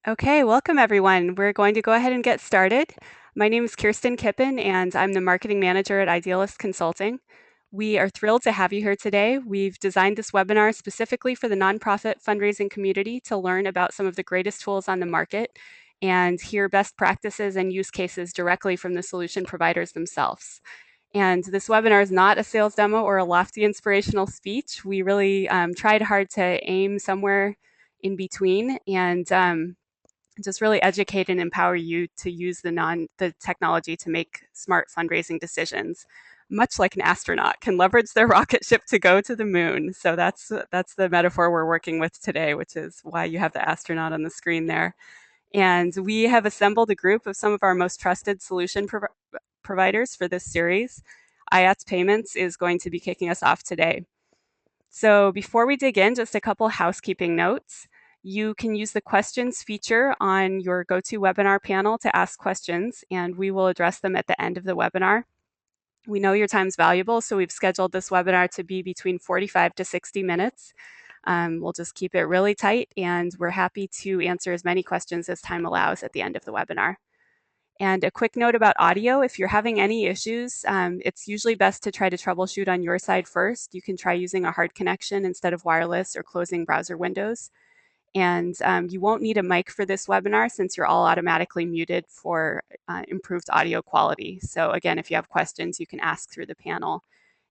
Okay, welcome everyone. We're going to go ahead and get started. My name is Kirsten Kippen, and I'm the marketing manager at Idealist Consulting. We are thrilled to have you here today. We've designed this webinar specifically for the nonprofit fundraising community to learn about some of the greatest tools on the market and hear best practices and use cases directly from the solution providers themselves. And this webinar is not a sales demo or a lofty inspirational speech. We really tried hard to aim somewhere in between and just really educate and empower you to use the technology to make smart fundraising decisions, much like an astronaut can leverage their rocket ship to go to the moon. So that's the metaphor we're working with today, which is why you have the astronaut on the screen there. And we have assembled a group of some of our most trusted solution providers for this series. iATS Payments is going to be kicking us off today. So before we dig in, just a couple housekeeping notes. You can use the questions feature on your GoToWebinar panel to ask questions, and we will address them at the end of the webinar. We know your time is valuable, so we've scheduled this webinar to be between 45 to 60 minutes. We'll just keep it really tight, and we're happy to answer as many questions as time allows at the end of the webinar. And a quick note about audio, if you're having any issues, it's usually best to try to troubleshoot on your side first. You can try using a hard connection instead of wireless or closing browser windows. And you won't need a mic for this webinar since you're all automatically muted for improved audio quality. So again, if you have questions, you can ask through the panel.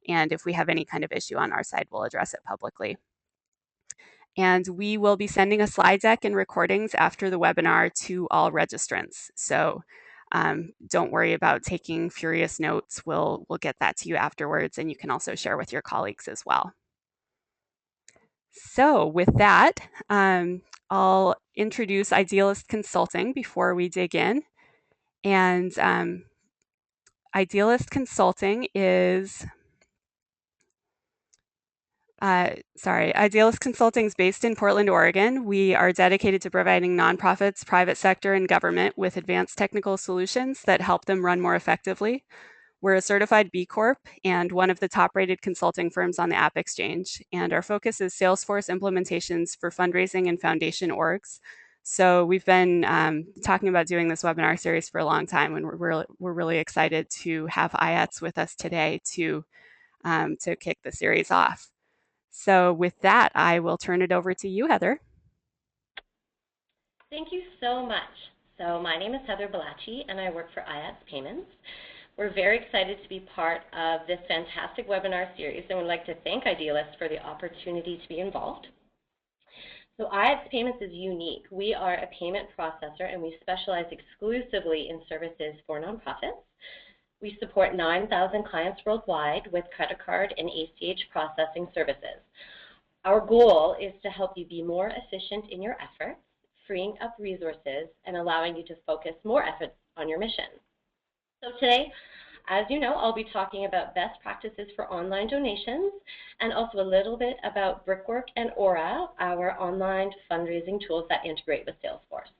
And if we have any kind of issue on our side, we'll address it publicly. And we will be sending a slide deck and recordings after the webinar to all registrants. So don't worry about taking furious notes. We'll get that to you afterwards, and you can also share with your colleagues as well. So with that, I'll introduce Idealist Consulting before we dig in. And Idealist Consulting is Idealist Consulting is based in Portland, Oregon. We are dedicated to providing nonprofits, private sector, and government with advanced technical solutions that help them run more effectively. We're a certified B Corp and one of the top-rated consulting firms on the App Exchange. And our focus is Salesforce implementations for fundraising and foundation orgs. So we've been talking about doing this webinar series for a long time, and we're really excited to have iATS with us today to kick the series off. So with that, I will turn it over to you, Heather. Thank you so much. So my name is Heather Bellacci, and I work for iATS Payments. We're very excited to be part of this fantastic webinar series, and would like to thank Idealist for the opportunity to be involved. So iATS Payments is unique. We are a payment processor, and we specialize exclusively in services for nonprofits. We support 9,000 clients worldwide with credit card and ACH processing services. Our goal is to help you be more efficient in your efforts, freeing up resources, and allowing you to focus more efforts on your mission. So today, as you know, I'll be talking about best practices for online donations and also a little bit about Brickwork and Aura, our online fundraising tools that integrate with Salesforce.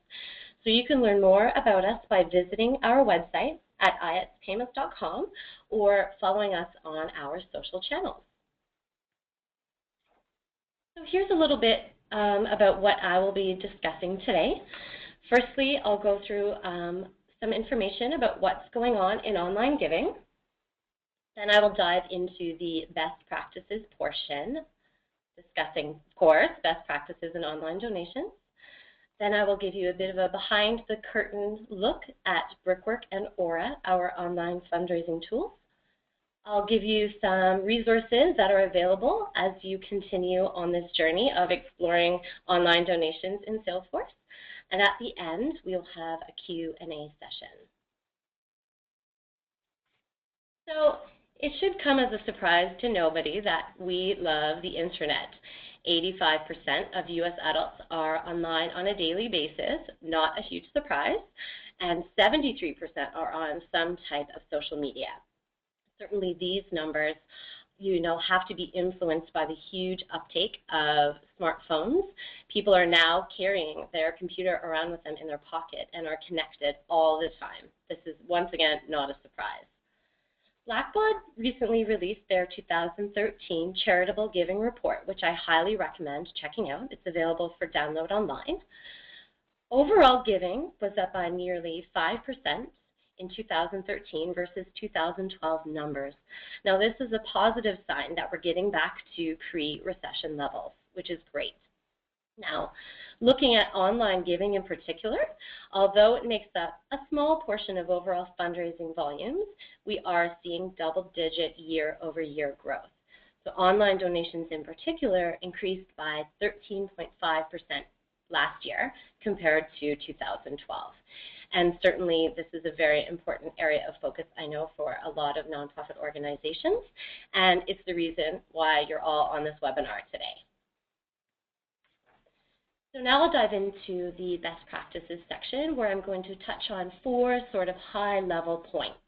So you can learn more about us by visiting our website at iatspayments.com or following us on our social channels. So here's a little bit about what I will be discussing today. Firstly, I'll go through some information about what's going on in online giving. Then I will dive into the best practices portion, discussing, of course, best practices in online donations. Then I will give you a bit of a behind the curtain look at Brickwork and Aura, our online fundraising tools. I'll give you some resources that are available as you continue on this journey of exploring online donations in Salesforce. And at the end, we'll have a Q&A session. So it should come as a surprise to nobody that we love the internet. 85% of US adults are online on a daily basis, not a huge surprise, and 73% are on some type of social media. Certainly these numbers, have to be influenced by the huge uptake of smartphones. People are now carrying their computer around with them in their pocket and are connected all the time. This is, once again, not a surprise. Blackbaud recently released their 2013 Charitable Giving Report, which I highly recommend checking out. It's available for download online. Overall giving was up by nearly 5% in 2013 versus 2012 numbers. Now, this is a positive sign that we're getting back to pre-recession levels, which is great. Now, looking at online giving in particular, although it makes up a small portion of overall fundraising volumes, we are seeing double-digit year-over-year growth. So online donations in particular increased by 13.5% last year compared to 2012. And certainly this is a very important area of focus, I know, for a lot of nonprofit organizations, and it's the reason why you're all on this webinar today. So now I'll dive into the best practices section, where I'm going to touch on 4 sort of high-level points.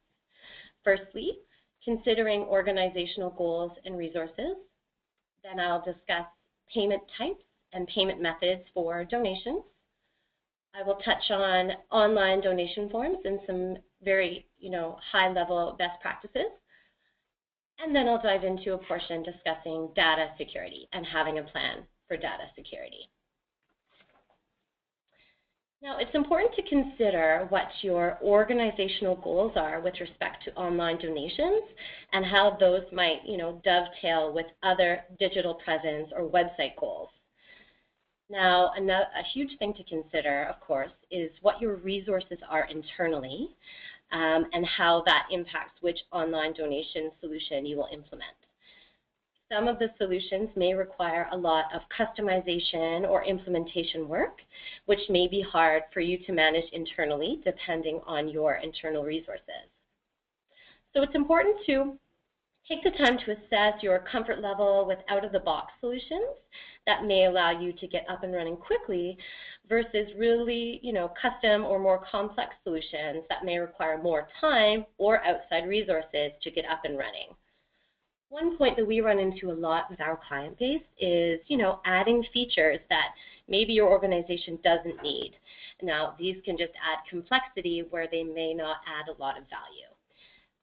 Firstly, considering organizational goals and resources. Then I'll discuss payment types and payment methods for donations. I will touch on online donation forms and some very, high-level best practices. And then I'll dive into a portion discussing data security and having a plan for data security. Now, it's important to consider what your organizational goals are with respect to online donations and how those might, dovetail with other digital presence or website goals. Now, a huge thing to consider, of course, is what your resources are internally and how that impacts which online donation solution you will implement. Some of the solutions may require a lot of customization or implementation work, which may be hard for you to manage internally depending on your internal resources. So it's important to take the time to assess your comfort level with out-of-the-box solutions that may allow you to get up and running quickly versus really, custom or more complex solutions that may require more time or outside resources to get up and running. One point that we run into a lot with our client base is, adding features that maybe your organization doesn't need. Now, these can just add complexity where they may not add a lot of value.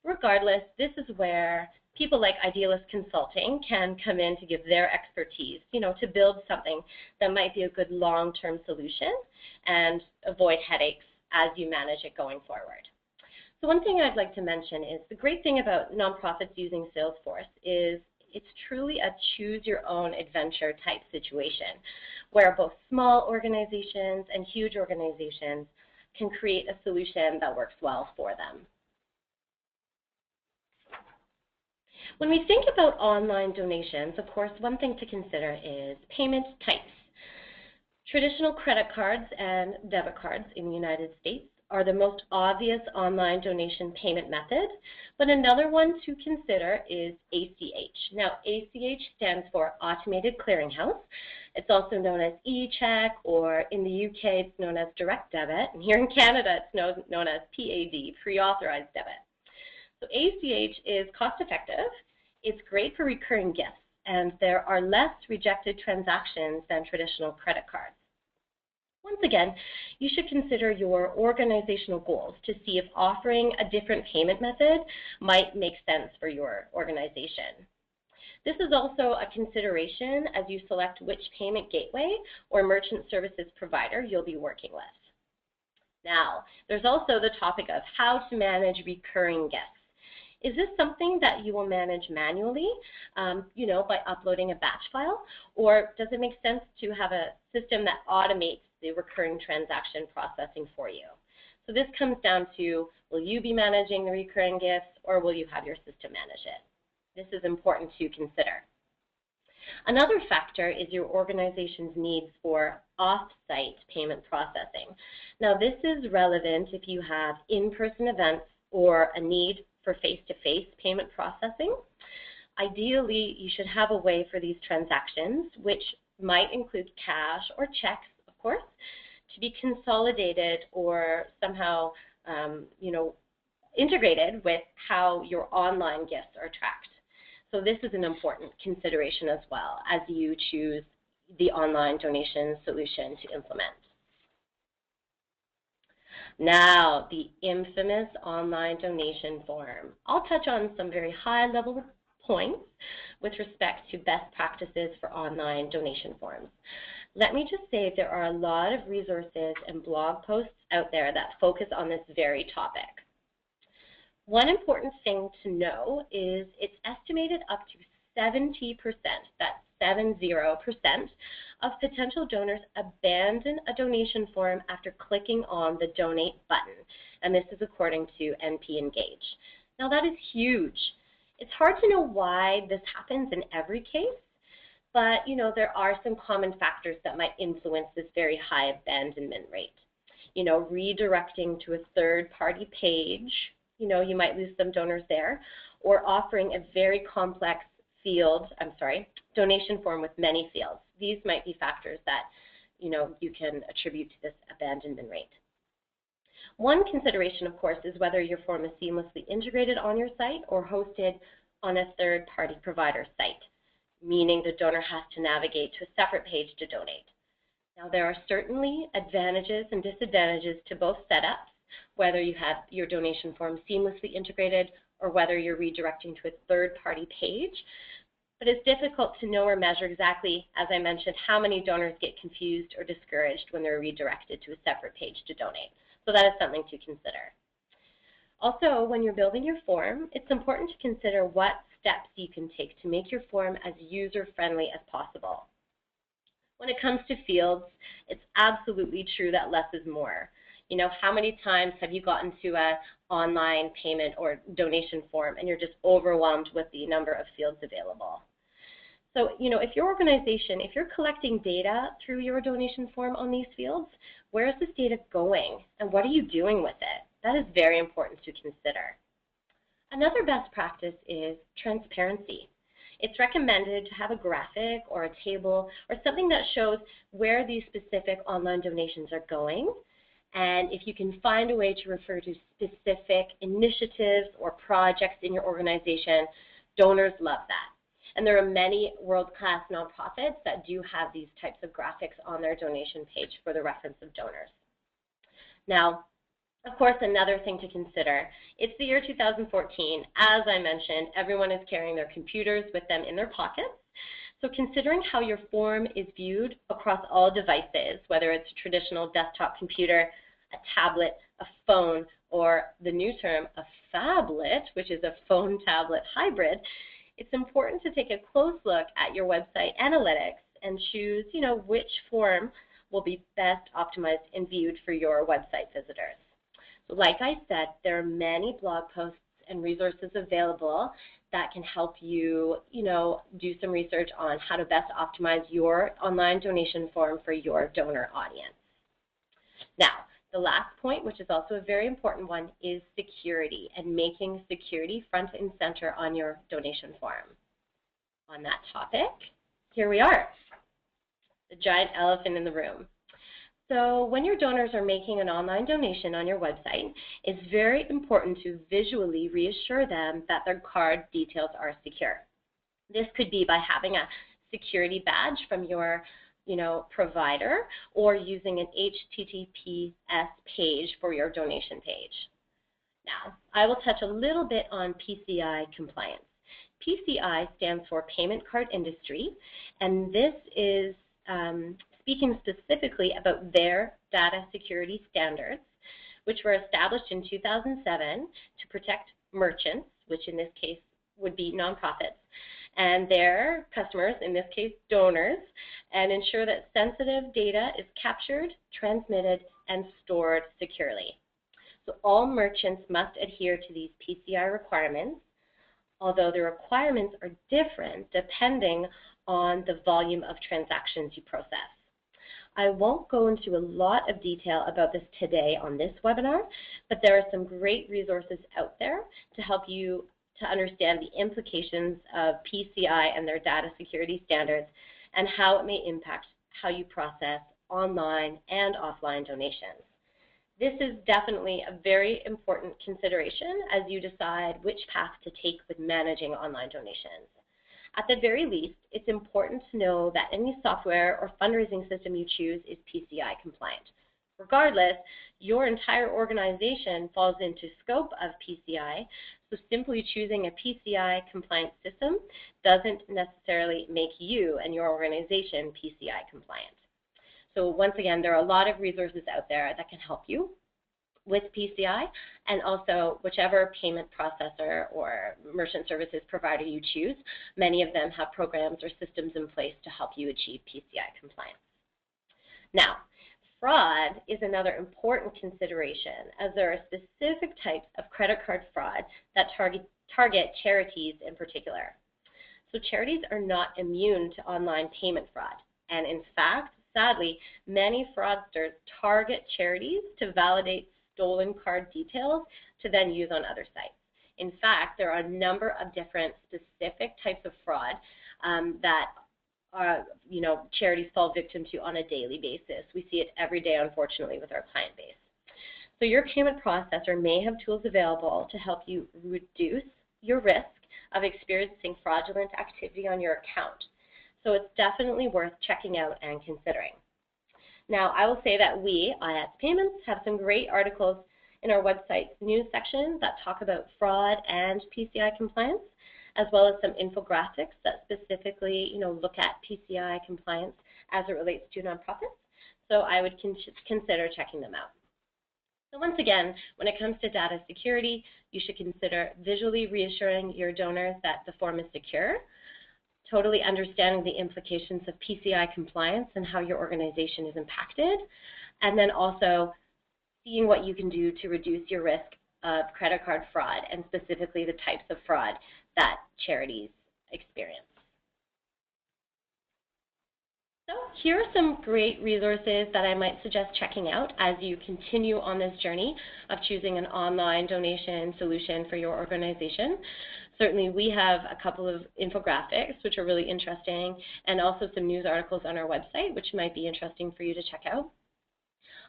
Regardless, this is where people like Idealist Consulting can come in to give their expertise, to build something that might be a good long-term solution and avoid headaches as you manage it going forward. So one thing I'd like to mention is the great thing about nonprofits using Salesforce is it's truly a choose-your-own-adventure type situation where both small organizations and huge organizations can create a solution that works well for them. When we think about online donations, of course, one thing to consider is payment types. Traditional credit cards and debit cards in the United States are the most obvious online donation payment method, but another one to consider is ACH. Now, ACH stands for Automated Clearinghouse. It's also known as e-check, or in the UK, it's known as direct debit, and here in Canada, it's known as PAD, pre-authorized debit. So ACH is cost-effective, it's great for recurring gifts, and there are less rejected transactions than traditional credit cards. Once again, you should consider your organizational goals to see if offering a different payment method might make sense for your organization. This is also a consideration as you select which payment gateway or merchant services provider you'll be working with. Now, there's also the topic of how to manage recurring gifts. Is this something that you will manage manually, by uploading a batch file, or does it make sense to have a system that automates the recurring transaction processing for you? So this comes down to, will you be managing the recurring gifts, or will you have your system manage it? This is important to consider. Another factor is your organization's needs for off-site payment processing. Now, this is relevant if you have in-person events or a need for face-to-face payment processing. Ideally, you should have a way for these transactions, which might include cash or checks, of course, to be consolidated or somehow, integrated with how your online gifts are tracked. So this is an important consideration as well as you choose the online donation solution to implement. Now, the infamous online donation form. I'll touch on some very high-level points with respect to best practices for online donation forms. Let me just say there are a lot of resources and blog posts out there that focus on this very topic. One important thing to know is it's estimated up to 70%, that's 70%, of potential donors abandon a donation form after clicking on the donate button, and this is according to NP Engage. Now that is huge. It's hard to know why this happens in every case, but there are some common factors that might influence this very high abandonment rate. Redirecting to a third-party page, you might lose some donors there, or offering a very complex donation form with many fields. These might be factors that, you can attribute to this abandonment rate. One consideration, of course, is whether your form is seamlessly integrated on your site or hosted on a third-party provider site, meaning the donor has to navigate to a separate page to donate. Now, there are certainly advantages and disadvantages to both setups, whether you have your donation form seamlessly integrated or whether you're redirecting to a third-party page. But it's difficult to know or measure exactly, as I mentioned, how many donors get confused or discouraged when they're redirected to a separate page to donate. So that is something to consider. Also, when you're building your form, it's important to consider what steps you can take to make your form as user-friendly as possible. When it comes to fields, it's absolutely true that less is more. How many times have you gotten to an online payment or donation form and you're just overwhelmed with the number of fields available? So, if your organization, if you're collecting data through your donation form on these fields, where is this data going and what are you doing with it? That is very important to consider. Another best practice is transparency. It's recommended to have a graphic or a table or something that shows where these specific online donations are going. And if you can find a way to refer to specific initiatives or projects in your organization, donors love that. And there are many world-class nonprofits that do have these types of graphics on their donation page for the reference of donors. Now, of course, another thing to consider, it's the year 2014. As I mentioned, everyone is carrying their computers with them in their pockets. So considering how your form is viewed across all devices, whether it's a traditional desktop computer, a tablet, a phone, or the new term, a phablet, which is a phone-tablet hybrid, it's important to take a close look at your website analytics and choose, which form will be best optimized and viewed for your website visitors. So like I said, there are many blog posts and resources available that can help you, do some research on how to best optimize your online donation form for your donor audience. Now, the last point, which is also a very important one, is security and making security front and center on your donation form. On that topic, here we are, the giant elephant in the room. So when your donors are making an online donation on your website, it's very important to visually reassure them that their card details are secure. This could be by having a security badge from your provider, or using an HTTPS page for your donation page. Now, I will touch a little bit on PCI compliance. PCI stands for Payment Card Industry, and this is speaking specifically about their data security standards, which were established in 2007 to protect merchants, which in this case would be nonprofits, and their customers, in this case donors, and ensure that sensitive data is captured, transmitted, and stored securely. So all merchants must adhere to these PCI requirements, although the requirements are different depending on the volume of transactions you process. I won't go into a lot of detail about this today on this webinar, but there are some great resources out there to help you to understand the implications of PCI and their data security standards and how it may impact how you process online and offline donations. This is definitely a very important consideration as you decide which path to take with managing online donations. At the very least, it's important to know that any software or fundraising system you choose is PCI compliant. Regardless, your entire organization falls into scope of PCI, so simply choosing a PCI compliant system doesn't necessarily make you and your organization PCI compliant. So once again, there are a lot of resources out there that can help you with PCI, and also whichever payment processor or merchant services provider you choose, many of them have programs or systems in place to help you achieve PCI compliance. Now, fraud is another important consideration, as there are specific types of credit card fraud that target charities in particular. So charities are not immune to online payment fraud, and in fact, sadly, many fraudsters target charities to validate stolen card details to then use on other sites. In fact, there are a number of different specific types of fraud that charities fall victim to on a daily basis. We see it every day, unfortunately, with our client base. So your payment processor may have tools available to help you reduce your risk of experiencing fraudulent activity on your account. So it's definitely worth checking out and considering. Now, I will say that we, iATS Payments, have some great articles in our website's news section that talk about fraud and PCI compliance, as well as some infographics that specifically, look at PCI compliance as it relates to nonprofits. So I would consider checking them out. So once again, when it comes to data security, you should consider visually reassuring your donors that the form is secure, totally understanding the implications of PCI compliance and how your organization is impacted, and then also seeing what you can do to reduce your risk of credit card fraud, and specifically the types of fraud that charities experience. So here are some great resources that I might suggest checking out as you continue on this journey of choosing an online donation solution for your organization. Certainly, we have a couple of infographics, which are really interesting, and also some news articles on our website, which might be interesting for you to check out.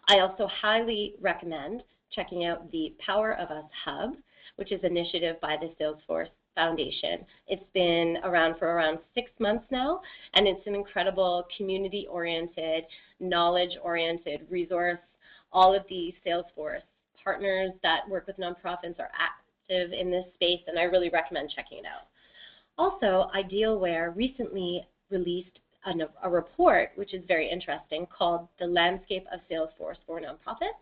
I also highly recommend checking out the Power of Us Hub, which is an initiative by the Salesforce Foundation. It's been around for around 6 months now, and it's an incredible community-oriented, knowledge-oriented resource. All of the Salesforce partners that work with nonprofits are active in this space, and I really recommend checking it out. Also, Idealware recently released a report, which is very interesting, called The Landscape of Salesforce for Nonprofits.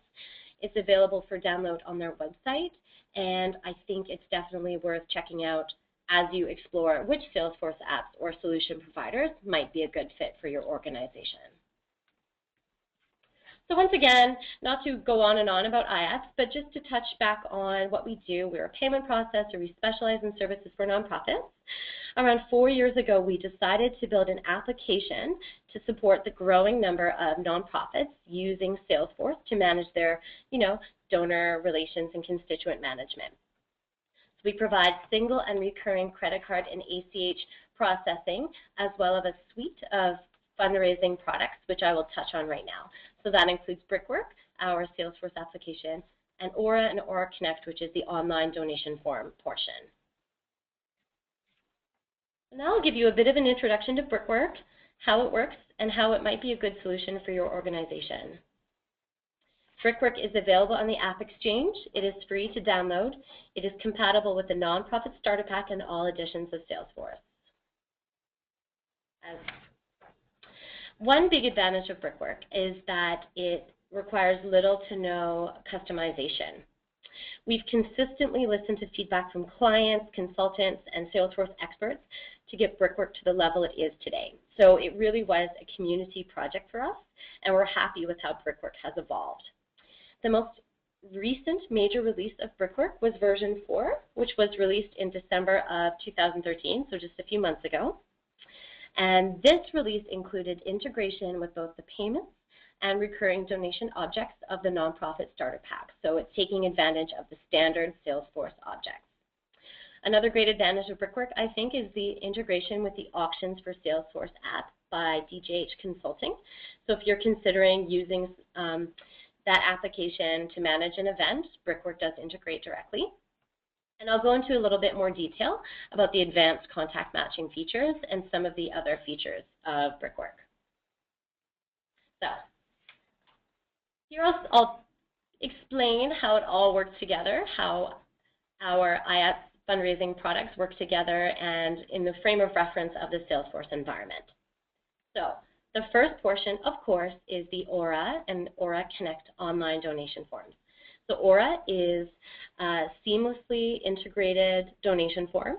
It's available for download on their website, and I think it's definitely worth checking out as you explore which Salesforce apps or solution providers might be a good fit for your organization. So once again, not to go on and on about iATS, but just to touch back on what we do. We're a payment processor. We specialize in services for nonprofits. Around 4 years ago, we decided to build an application to support the growing number of nonprofits using Salesforce to manage their, donor relations and constituent management. So we provide single and recurring credit card and ACH processing, as well as a suite of fundraising products, which I will touch on right now. So that includes Brickwork, our Salesforce application, and Aura and Aura Connect, which is the online donation form portion. So now I'll give you a bit of an introduction to Brickwork, how it works, and how it might be a good solution for your organization. Brickwork is available on the App Exchange. It is free to download. It is compatible with the Nonprofit Starter Pack and all editions of Salesforce. One big advantage of Brickwork is that it requires little to no customization. We've consistently listened to feedback from clients, consultants, and Salesforce experts to get Brickwork to the level it is today. So it really was a community project for us, and we're happy with how Brickwork has evolved. The most recent major release of Brickwork was version 4, which was released in December of 2013, so just a few months ago. And this release included integration with both the payments and recurring donation objects of the Nonprofit Starter Pack. So it's taking advantage of the standard Salesforce objects. Another great advantage of Brickwork, I think, is the integration with the Auctions for Salesforce app by DJH Consulting. So if you're considering using that application to manage an event, Brickwork does integrate directly. And I'll go into a little bit more detail about the advanced contact matching features and some of the other features of Brickwork. So Here I'll explain how it all works together, how our iATS fundraising products work together, and in the frame of reference of the Salesforce environment. So the first portion, of course, is the Aura and Aura Connect online donation forms. So Aura is a seamlessly integrated donation form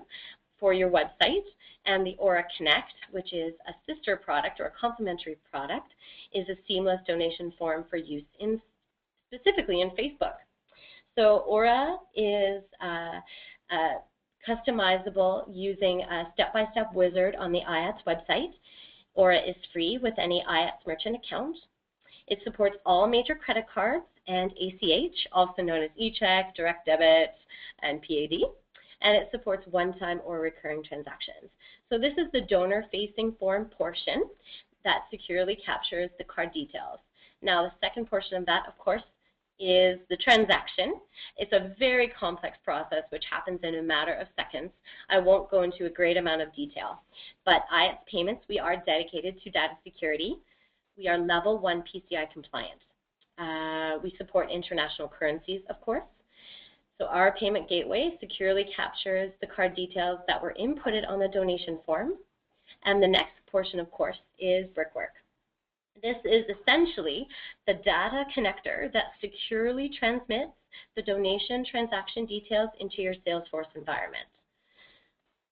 for your website, and the Aura Connect, which is a sister product or a complementary product, is a seamless donation form for use in specifically in Facebook. So Aura is customizable using a step-by-step wizard on the iATS website. Aura is free with any iATS merchant account. It supports all major credit cards and ACH, also known as eCheck, direct debit, and PAD. And it supports one-time or recurring transactions. So this is the donor-facing form portion that securely captures the card details. Now, the second portion of that, of course, is the transaction. It's a very complex process which happens in a matter of seconds. I won't go into a great amount of detail, but iATS Payments, we are dedicated to data security. We are level 1 PCI compliant. We support international currencies, of course. So our payment gateway securely captures the card details that were inputted on the donation form. And the next portion, of course, is Brickwork. This is essentially the data connector that securely transmits the donation transaction details into your Salesforce environment,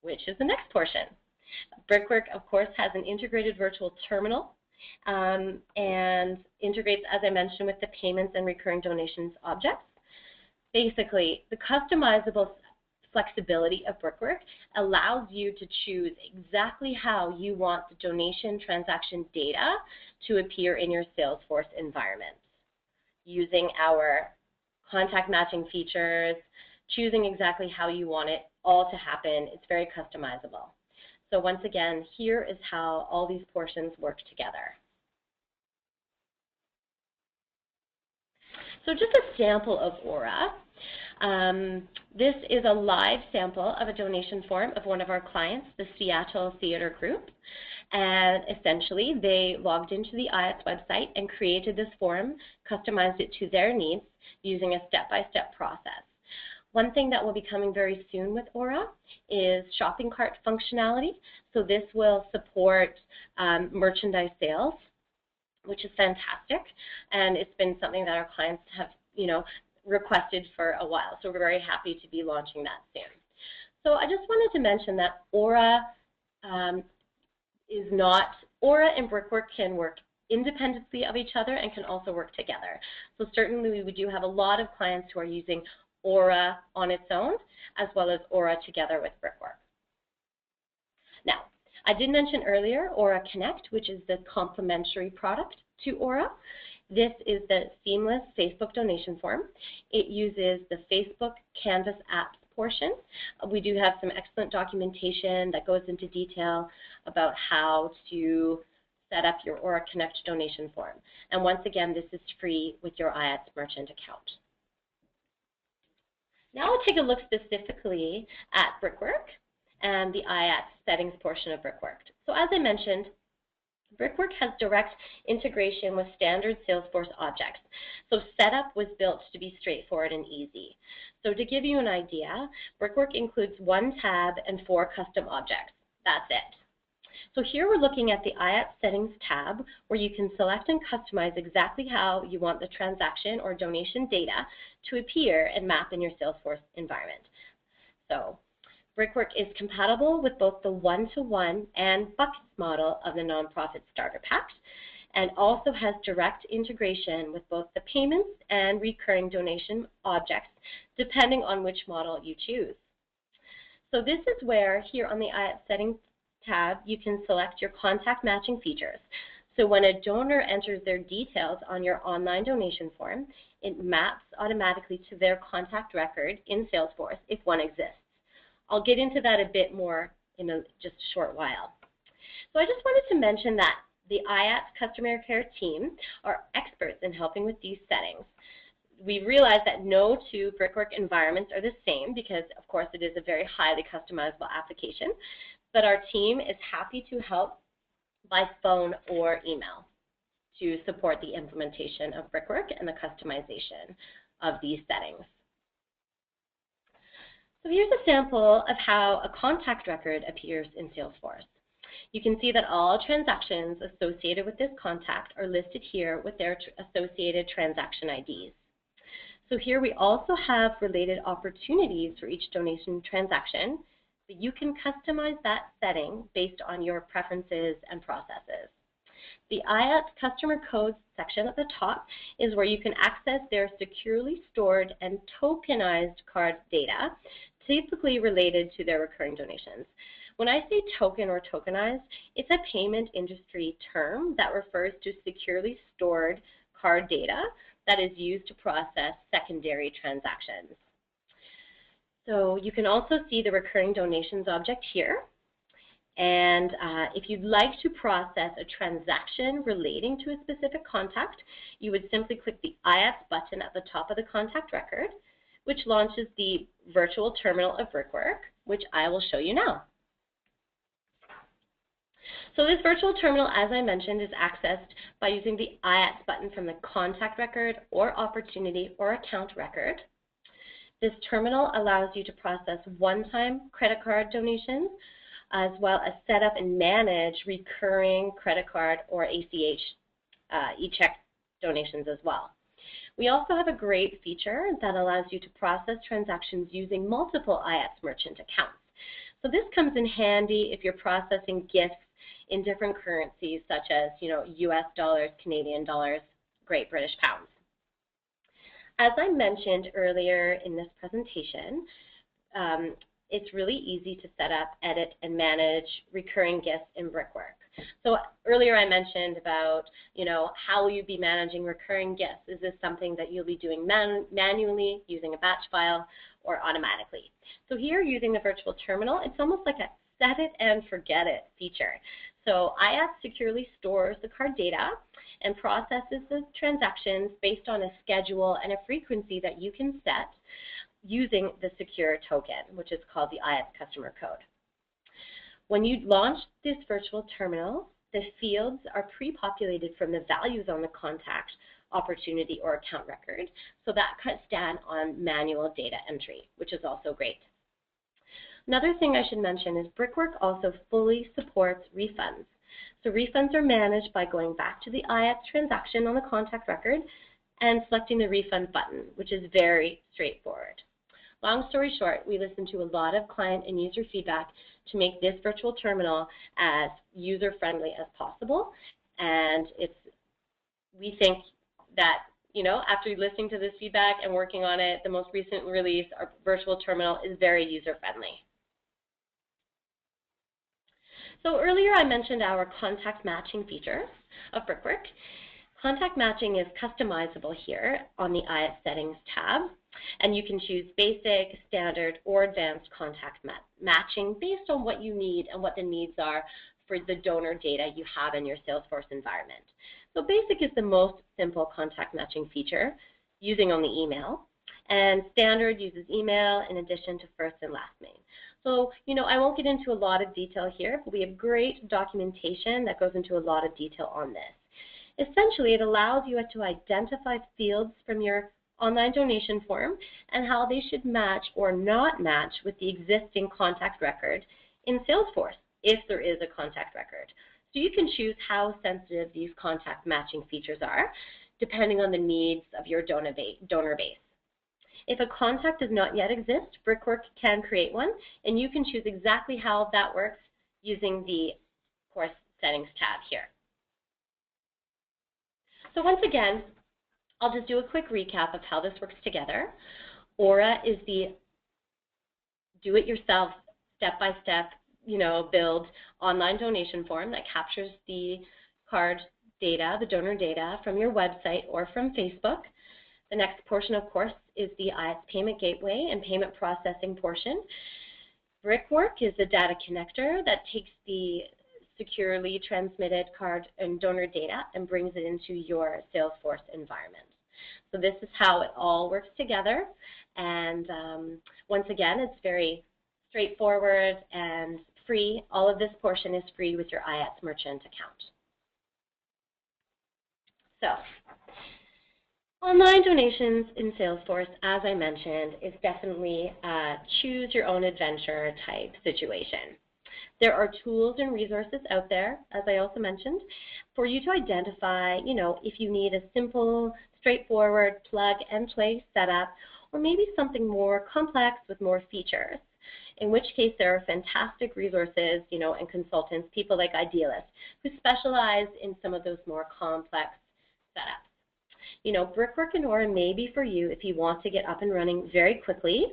which is the next portion. Brickwork, of course, has an integrated virtual terminal and integrates, as I mentioned, with the payments and recurring donations objects. Basically, the customizable flexibility of Brickwork allows you to choose exactly how you want the donation transaction data to appear in your Salesforce environment, using our contact matching features, choosing exactly how you want it all to happen. It's very customizable. So once again, here is how all these portions work together. So just a sample of Aura. This is a live sample of a donation form of one of our clients, the Seattle Theater Group. And essentially, they logged into the iATS website and created this form, customized it to their needs using a step-by-step process. One thing that will be coming very soon with Aura is shopping cart functionality. So this will support merchandise sales, which is fantastic. And it's been something that our clients have, requested for a while. So we're very happy to be launching that soon. So I just wanted to mention that Aura Aura and Brickwork can work independently of each other and can also work together. So certainly we do have a lot of clients who are using Aura on its own, as well as Aura together with Brickwork. Now, I did mention earlier Aura Connect, which is the complementary product to Aura. This is the seamless Facebook donation form. It uses the Facebook Canvas apps portion. We do have some excellent documentation that goes into detail about how to set up your Aura Connect donation form. And once again, this is free with your iATS merchant account. Now we'll take a look specifically at Brickwork and the iATS settings portion of Brickwork. So as I mentioned, Brickwork has direct integration with standard Salesforce objects. So setup was built to be straightforward and easy. So to give you an idea, Brickwork includes 1 tab and 4 custom objects. That's it. So here we're looking at the iATS settings tab, where you can select and customize exactly how you want the transaction or donation data to appear and map in your Salesforce environment. So Brickwork is compatible with both the one-to-one and buckets model of the nonprofit starter packs, and also has direct integration with both the payments and recurring donation objects, depending on which model you choose. So this is where, here on the iATS settings tab, you can select your contact matching features. So when a donor enters their details on your online donation form, it maps automatically to their contact record in Salesforce if one exists. I'll get into that a bit more in just a short while. So I just wanted to mention that the iATS customer care team are experts in helping with these settings. We realize that no 2 Brickwork environments are the same because, of course, it is a very highly customizable application, but our team is happy to help by phone or email. to support the implementation of Brickwork and the customization of these settings. So here's a sample of how a contact record appears in Salesforce. You can see that all transactions associated with this contact are listed here with their associated transaction IDs. So here we also have related opportunities for each donation transaction, but you can customize that setting based on your preferences and processes. The iATS customer codes section at the top is where you can access their securely stored and tokenized card data, typically related to their recurring donations. When I say token or tokenized, it's a payment industry term that refers to securely stored card data that is used to process secondary transactions. So you can also see the recurring donations object here. And if you'd like to process a transaction relating to a specific contact, you would simply click the iATS button at the top of the contact record, which launches the virtual terminal of Brickwork, which I will show you now. So this virtual terminal, as I mentioned, is accessed by using the iATS button from the contact record or opportunity or account record. This terminal allows you to process one-time credit card donations, as well as set up and manage recurring credit card or ACH e-check donations as well. We also have a great feature that allows you to process transactions using multiple iATS merchant accounts. So this comes in handy if you're processing gifts in different currencies such as, US dollars, Canadian dollars, Great British pounds. As I mentioned earlier in this presentation, it's really easy to set up, edit, and manage recurring gifts in Brickwork. So earlier I mentioned about, how will you be managing recurring gifts? Is this something that you'll be doing manually using a batch file or automatically? So here using the virtual terminal, it's almost like a set it and forget it feature. So iATS securely stores the card data and processes the transactions based on a schedule and a frequency that you can set using the secure token, which is called the iATS customer code. When you launch this virtual terminal, the fields are pre-populated from the values on the contact, opportunity, or account record, so that cuts down on manual data entry, which is also great. Another thing I should mention is Brickwork also fully supports refunds. So refunds are managed by going back to the iATS transaction on the contact record and selecting the refund button, which is very straightforward. Long story short, we listened to a lot of client and user feedback to make this virtual terminal as user-friendly as possible. And we think that, after listening to this feedback and working on it, the most recent release, our virtual terminal, is very user-friendly. So earlier I mentioned our contact matching feature of Brickwork. Contact matching is customizable here on the iATS settings tab, and you can choose basic, standard, or advanced contact matching based on what you need and what the needs are for the donor data you have in your Salesforce environment. So basic is the most simple contact matching feature using only email, and standard uses email in addition to first and last name. So, I won't get into a lot of detail here, but we have great documentation that goes into a lot of detail on this. Essentially, it allows you to identify fields from your online donation form and how they should match or not match with the existing contact record in Salesforce, if there is a contact record. So you can choose how sensitive these contact matching features are, depending on the needs of your donor base. If a contact does not yet exist, Brickwork can create one, and you can choose exactly how that works using the Course Settings tab here. So once again, I'll just do a quick recap of how this works together. Aura is the do-it-yourself, step-by-step, build online donation form that captures the card data, the donor data from your website or from Facebook. The next portion, of course, is the iATS payment gateway and payment processing portion. Brickwork is the data connector that takes the securely transmitted card and donor data and brings it into your Salesforce environment. So this is how it all works together. And once again, it's very straightforward and free. All of this portion is free with your iATS merchant account. So, online donations in Salesforce, as I mentioned, is definitely a choose your own adventure type situation. There are tools and resources out there, as I also mentioned, for you to identify, if you need a simple, straightforward plug and play setup, or maybe something more complex with more features. In which case there are fantastic resources, and consultants, people like Idealists, who specialize in some of those more complex setups. Brickwork and Aura may be for you if you want to get up and running very quickly,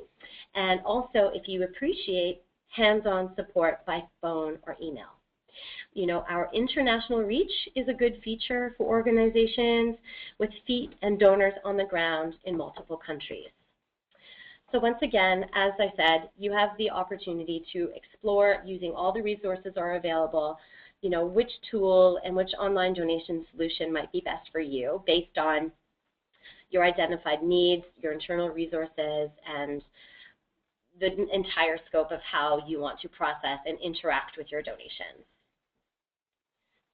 and also if you appreciate hands-on support by phone or email. Our international reach is a good feature for organizations with feet and donors on the ground in multiple countries. So once again, as I said, you have the opportunity to explore using all the resources are available, which tool and which online donation solution might be best for you based on your identified needs, your internal resources, and the entire scope of how you want to process and interact with your donations.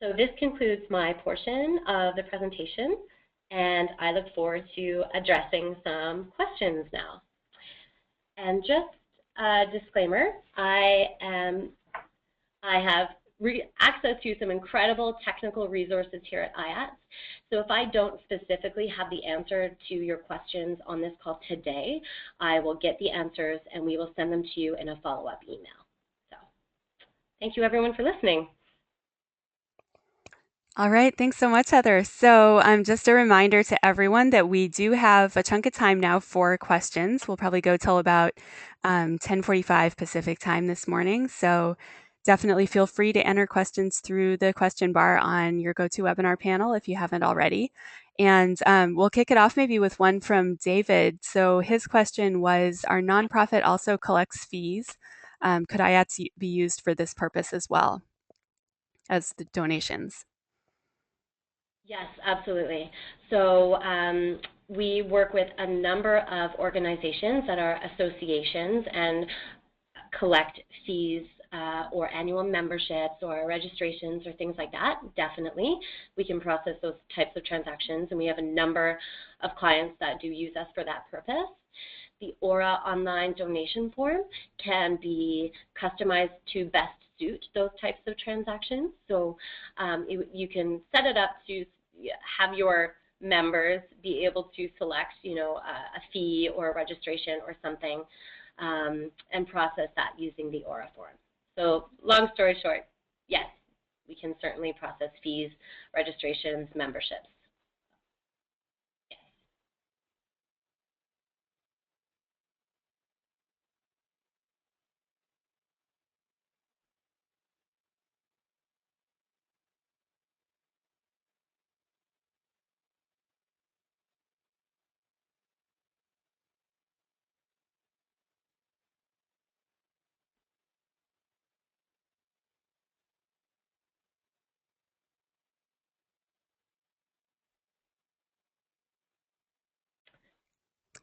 So this concludes my portion of the presentation, and I look forward to addressing some questions now. And just a disclaimer, I have access to some incredible technical resources here at iATS. So if I don't specifically have the answer to your questions on this call today, I will get the answers and we will send them to you in a follow-up email. So thank you everyone for listening. All right, thanks so much, Heather. So just a reminder to everyone that we do have a chunk of time now for questions. We'll probably go till about 10:45 Pacific time this morning. So definitely feel free to enter questions through the question bar on your GoToWebinar panel if you haven't already. And we'll kick it off maybe with one from David. So his question was, our nonprofit also collects fees. Could iATS be used for this purpose as well as the donations? Yes, absolutely. So we work with a number of organizations that are associations and collect fees or annual memberships or registrations or things like that. Definitely, we can process those types of transactions, and we have a number of clients that do use us for that purpose. The Aura online donation form can be customized to best suit those types of transactions. So you can set it up to have your members be able to select, a fee or a registration or something, and process that using the Aura form. So long story short, yes, we can certainly process fees, registrations, memberships.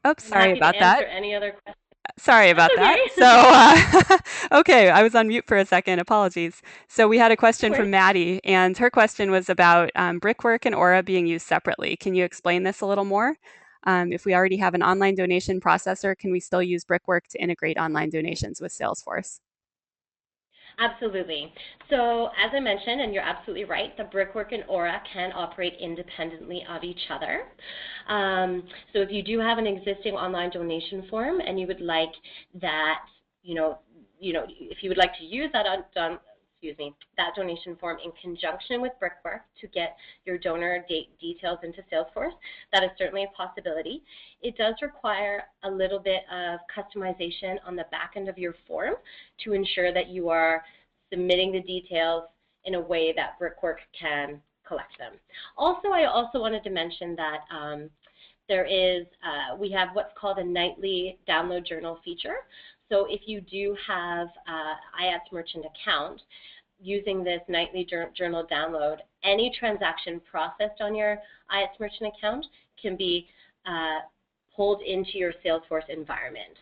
Oops, I'm sorry happy to about answer that. any other questions. Sorry That's about that. So, okay. okay, I was on mute for a second. Apologies. So we had a No question worries. from Maddie, and her question was about Brickwork and Aura being used separately. Can you explain this a little more? If we already have an online donation processor, can we still use Brickwork to integrate online donations with Salesforce? Absolutely. So as I mentioned, and you're absolutely right, the Brickwork and Aura can operate independently of each other. So if you do have an existing online donation form and you would like that, if you would like to use that that donation form in conjunction with Brickwork to get your donor details into Salesforce, that is certainly a possibility. It does require a little bit of customization on the back end of your form to ensure that you are submitting the details in a way that Brickwork can collect them. Also, I also wanted to mention that we have what's called a nightly download journal feature. So if you do have iATS merchant account, using this nightly journal download, any transaction processed on your iATS merchant account can be pulled into your Salesforce environment.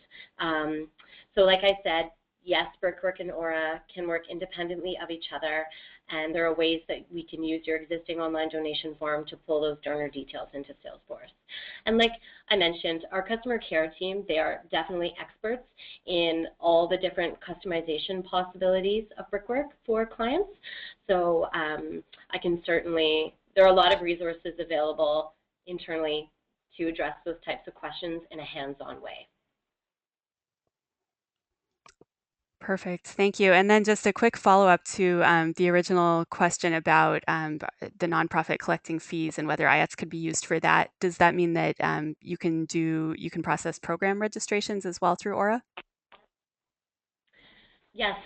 So like I said, yes, Brickwork and Aura can work independently of each other. And there are ways that we can use your existing online donation form to pull those donor details into Salesforce. And like I mentioned, our customer care team, they are definitely experts in all the different customization possibilities of Brickwork for clients. So I can certainly, there are a lot of resources available internally to address those types of questions in a hands-on way. Perfect. Thank you. And then just a quick follow-up to the original question about the nonprofit collecting fees and whether iATS could be used for that. Does that mean that you can process program registrations as well through Aura? Yes,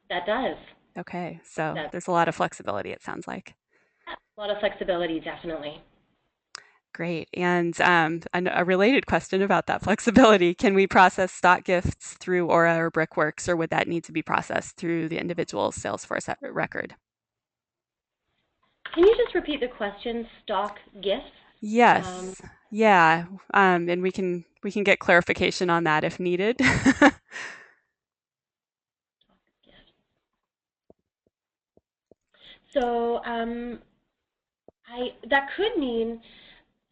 that does. Okay, so That's there's a lot of flexibility, it sounds like. a lot of flexibility, definitely. Great. And a related question about that flexibility, can we process stock gifts through Aura or Brickworks, or would that need to be processed through the individual Salesforce record? Can you just repeat the question, stock gifts? Um, Yes. Yeah. And we can get clarification on that if needed. so that could mean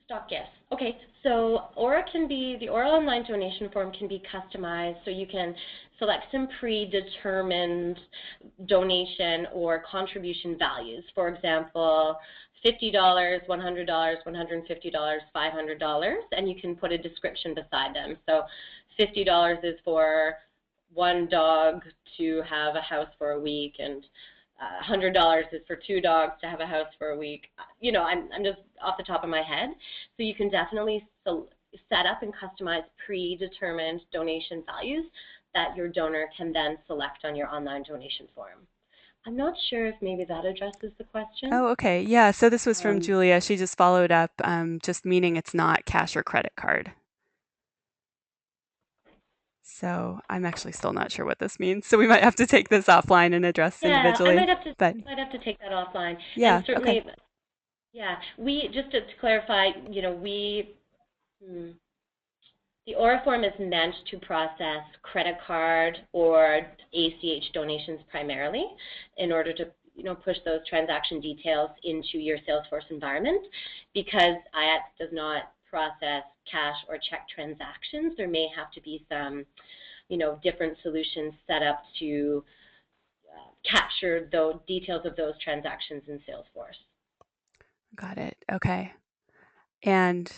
stock gifts. Okay, so the Aura online donation form can be customized, so you can select some predetermined donation or contribution values. For example, $50, $100, $150, $500, and you can put a description beside them. So $50 is for one dog to have a house for a week, and $100 is for two dogs to have a house for a week. You know, I'm just off the top of my head. So you can definitely set up and customize predetermined donation values that your donor can then select on your online donation form. I'm not sure if maybe that addresses the question. Oh, okay. Yeah. So this was from Um, Julia. She just followed up, just meaning it's not cash or credit card. So I'm actually still not sure what this means. So we might have to take this offline and address yeah, I individually. But might have to take that offline. And yeah, okay. certainly, yeah, we just to clarify, you know, the Aura form is meant to process credit card or ACH donations primarily in order to push those transaction details into your Salesforce environment. Because iATS does not process cash or check transactions, there may have to be some different solutions set up to capture the details of those transactions in Salesforce. Got it. Okay. And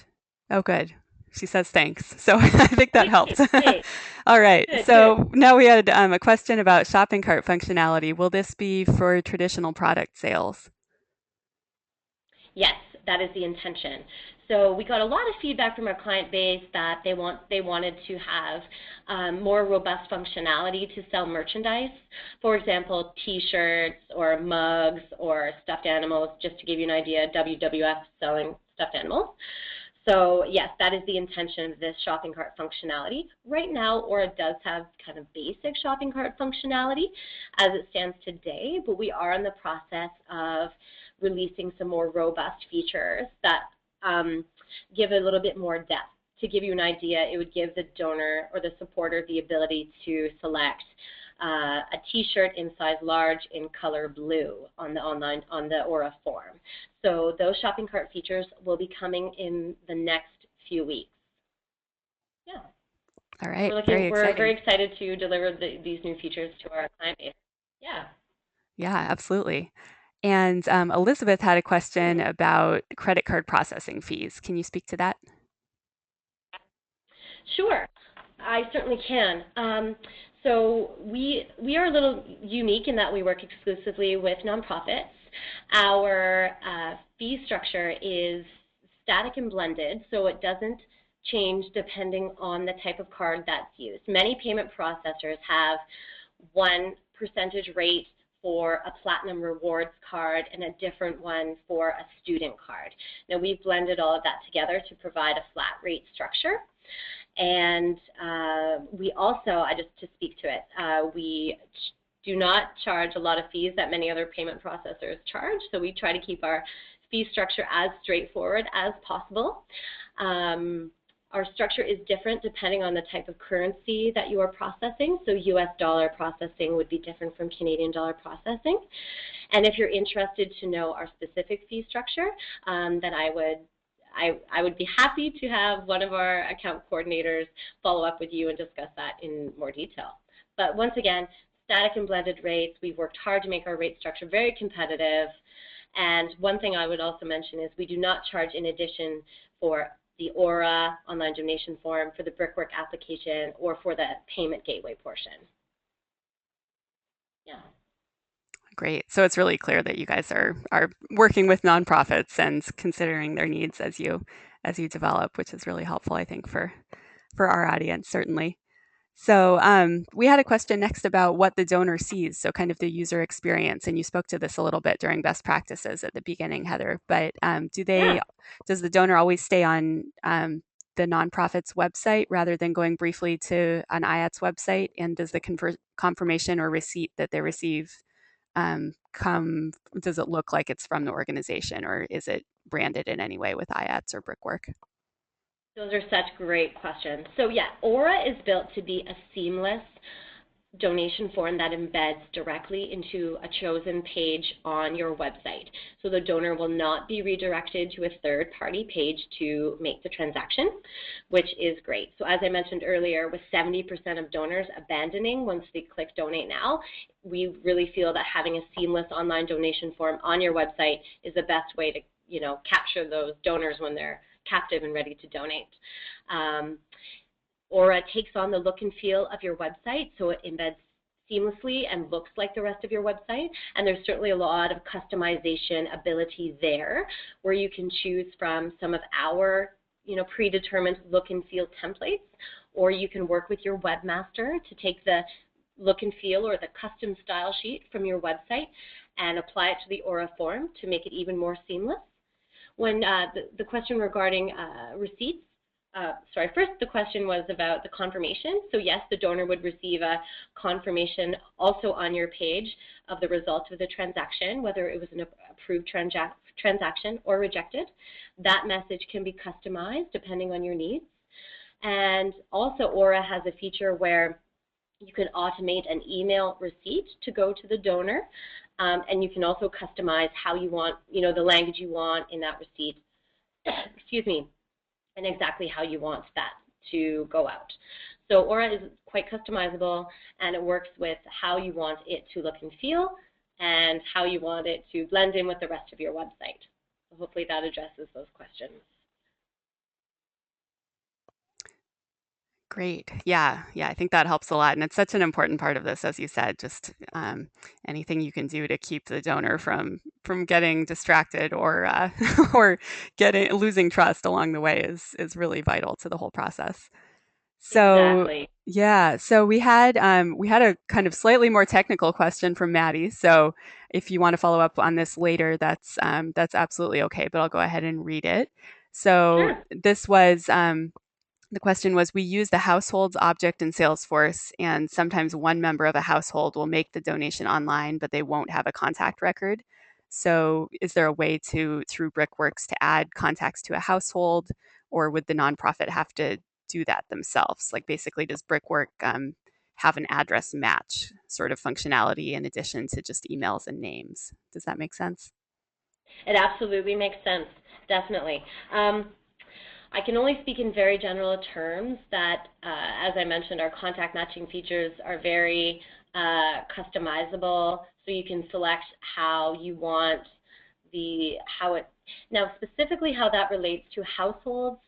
oh, good. She says thanks. So I think that helped. Great, great, All right. good, good. So now we had a question about shopping cart functionality. Will this be for traditional product sales? Yes, that is the intention. So we got a lot of feedback from our client base that they wanted to have more robust functionality to sell merchandise. For example, T-shirts or mugs or stuffed animals. Just to give you an idea, WWF selling stuffed animals. So yes, that is the intention of this shopping cart functionality. Right now, Aura does have kind of basic shopping cart functionality as it stands today, but we are in the process of releasing some more robust features that give a little bit more depth. To give you an idea, it would give the donor or the supporter the ability to select a T-shirt in size large in color blue on the Aura form. So those shopping cart features will be coming in the next few weeks. Yeah. All So right. Very we're very exciting. excited to deliver these new features to our client base. Yeah. Yeah, absolutely. And Elizabeth had a question Mhm. about credit card processing fees. Can you speak to that? Sure, I certainly can. So we are a little unique in that we work exclusively with nonprofits. Our fee structure is static and blended, so it doesn't change depending on the type of card that's used. Many payment processors have one percentage rate for a platinum rewards card and a different one for a student card. Now we've blended all of that together to provide a flat rate structure. And we also, just to speak to it, we do not charge a lot of fees that many other payment processors charge. So we try to keep our fee structure as straightforward as possible. Our structure is different depending on the type of currency that you are processing. So US dollar processing would be different from Canadian dollar processing. And if you're interested to know our specific fee structure, then I would be happy to have one of our account coordinators follow up with you and discuss that in more detail. But once again, static and blended rates, we've worked hard to make our rate structure very competitive. And one thing I would also mention is we do not charge in addition for the Aura online donation form, for the Brickwork application, or for the payment gateway portion. Yeah. Great. So it's really clear that you guys are working with nonprofits and considering their needs as you develop, which is really helpful, I think, for our audience, certainly. So we had a question next about what the donor sees, so kind of the user experience, and you spoke to this a little bit during best practices at the beginning, Heather. But Yeah. does the donor always stay on the nonprofit's website rather than going briefly to an iATS website? And does the confirmation or receipt that they receive come? Does it look like it's from the organization, or is it branded in any way with iATS or Brickwork? Those are such great questions. So yeah, Aura is built to be a seamless donation form that embeds directly into a chosen page on your website. So the donor will not be redirected to a third-party page to make the transaction, which is great. So as I mentioned earlier, with 70% of donors abandoning once they click Donate Now, we really feel that having a seamless online donation form on your website is the best way to, capture those donors when they're captive and ready to donate. Aura takes on the look and feel of your website, so it embeds seamlessly and looks like the rest of your website. And there's certainly a lot of customization ability there, where you can choose from some of our predetermined look and feel templates, or you can work with your webmaster to take the look and feel or the custom style sheet from your website and apply it to the Aura form to make it even more seamless. When the question regarding receipts, first the question was about the confirmation. So yes, the donor would receive a confirmation also on your page of the result of the transaction, whether it was an approved transaction or rejected. That message can be customized depending on your needs. And also Aura has a feature where you can automate an email receipt to go to the donor, and you can also customize how you want, the language you want in that receipt, excuse me, and exactly how you want that to go out. So Aura is quite customizable, and it works with how you want it to look and feel and how you want it to blend in with the rest of your website. So hopefully that addresses those questions. Great. Yeah. I think that helps a lot. And it's such an important part of this, as you said, just anything you can do to keep the donor from getting distracted or or losing trust along the way is really vital to the whole process. So Exactly. yeah, so we had a kind of slightly more technical question from Maddie. So if you want to follow up on this later, that's absolutely okay. But I'll go ahead and read it. So Sure. this was the question was, we use the households object in Salesforce, and sometimes one member of a household will make the donation online, but they won't have a contact record. So is there a way through Brickworks, to add contacts to a household, or would the nonprofit have to do that themselves? Like basically, does Brickwork have an address match sort of functionality in addition to just emails and names? Does that make sense? It absolutely makes sense, definitely. I can only speak in very general terms that, as I mentioned, our contact matching features are very customizable, so you can select how you want now specifically how that relates to households.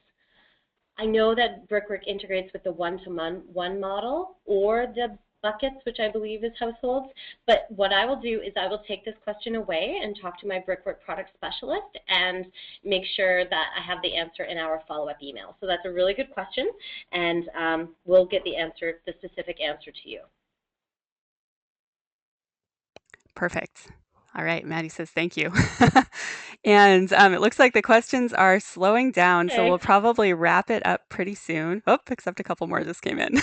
I know that Brickwork integrates with the one-to-one model or the buckets, which I believe is households. But what I will do is I will take this question away and talk to my Brickwork product specialist and make sure that I have the answer in our follow-up email. So that's a really good question, and we'll get the specific answer to you. Perfect. All right, Maddie says thank you. And it looks like the questions are slowing down, so we'll Okay. probably wrap it up pretty soon. Oh, except a couple more just came in.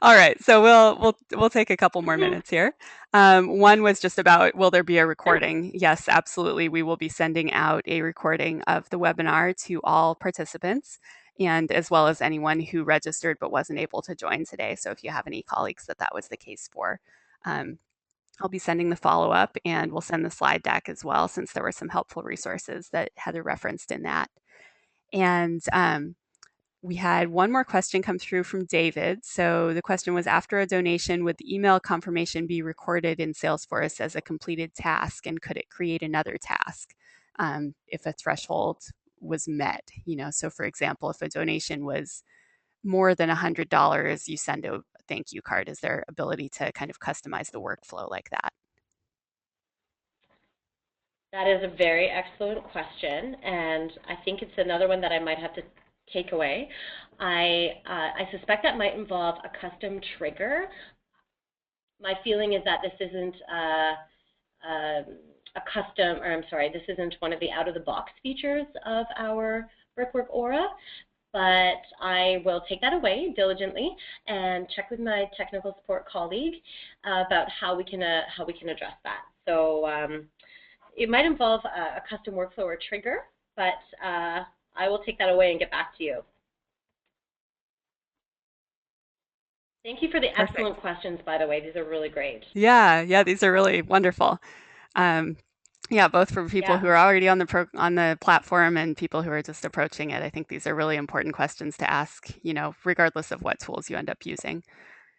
All right, so we'll take a couple more minutes here. One was just about, will there be a Sure. recording? Yes, absolutely. We will be sending out a recording of the webinar to all participants. and as well as anyone who registered but wasn't able to join today. So if you have any colleagues that that was the case for, um, I'll be sending the follow up, and we'll send the slide deck as well, since there were some helpful resources that Heather referenced in that. And we had one more question come through from David. So the question was, after a donation, would the email confirmation be recorded in Salesforce as a completed task, and could it create another task if a threshold was met? So for example, if a donation was more than $100, you send a thank you card. Is there ability to kind of customize the workflow like that? That is a very excellent question, and I think it's another one that I might have to take away. I suspect that might involve a custom trigger. My feeling is that this isn't a custom, or I'm sorry, this isn't one of the out-of-the-box features of our Brickwork Aura, but I will take that away diligently and check with my technical support colleague about how we can address that. So it might involve a custom workflow or trigger, but I will take that away and get back to you. Thank you for the Perfect. excellent questions, by the way. These are really great. Yeah, these are really wonderful. Um, yeah, both for people Yeah, who are already on the platform and people who are just approaching it. I think these are really important questions to ask, regardless of what tools you end up using.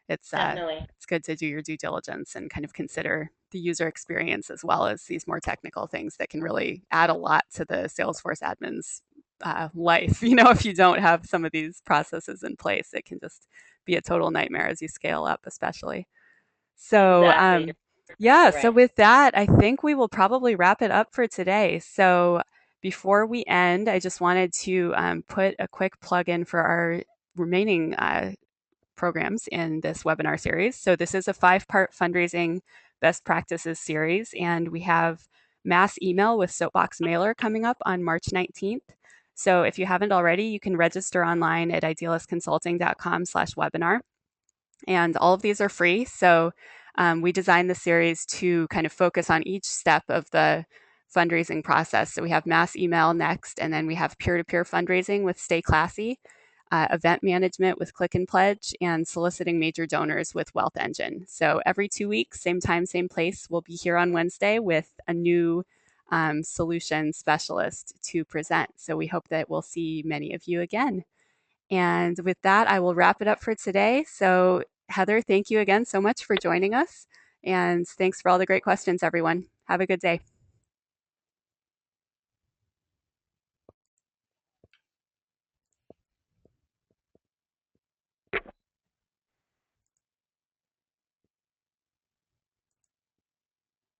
definitely. It's good to do your due diligence and kind of consider the user experience as well as these more technical things that can really add a lot to the Salesforce admin's life. If you don't have some of these processes in place, it can just be a total nightmare as you scale up, especially. So, Exactly. You're yeah, exactly so right. with that, I think we will probably wrap it up for today. So, before we end, I just wanted to put a quick plug in for our remaining programs in this webinar series. So, this is a 5-part fundraising best practices series, and we have mass email with Soapbox Mailer coming up on March 19th. So, if you haven't already, you can register online at idealistconsulting.com/webinar, and all of these are free. So we designed the series to kind of focus on each step of the fundraising process. So we have mass email next, and then we have peer-to-peer fundraising with Stay Classy, event management with Click and Pledge, and soliciting major donors with Wealth Engine. So every 2 weeks, same time, same place, we'll be here on Wednesday with a new solution specialist to present. So we hope that we'll see many of you again. And with that, I will wrap it up for today. So, Heather, thank you again so much for joining us. And thanks for all the great questions, everyone. Have a good day.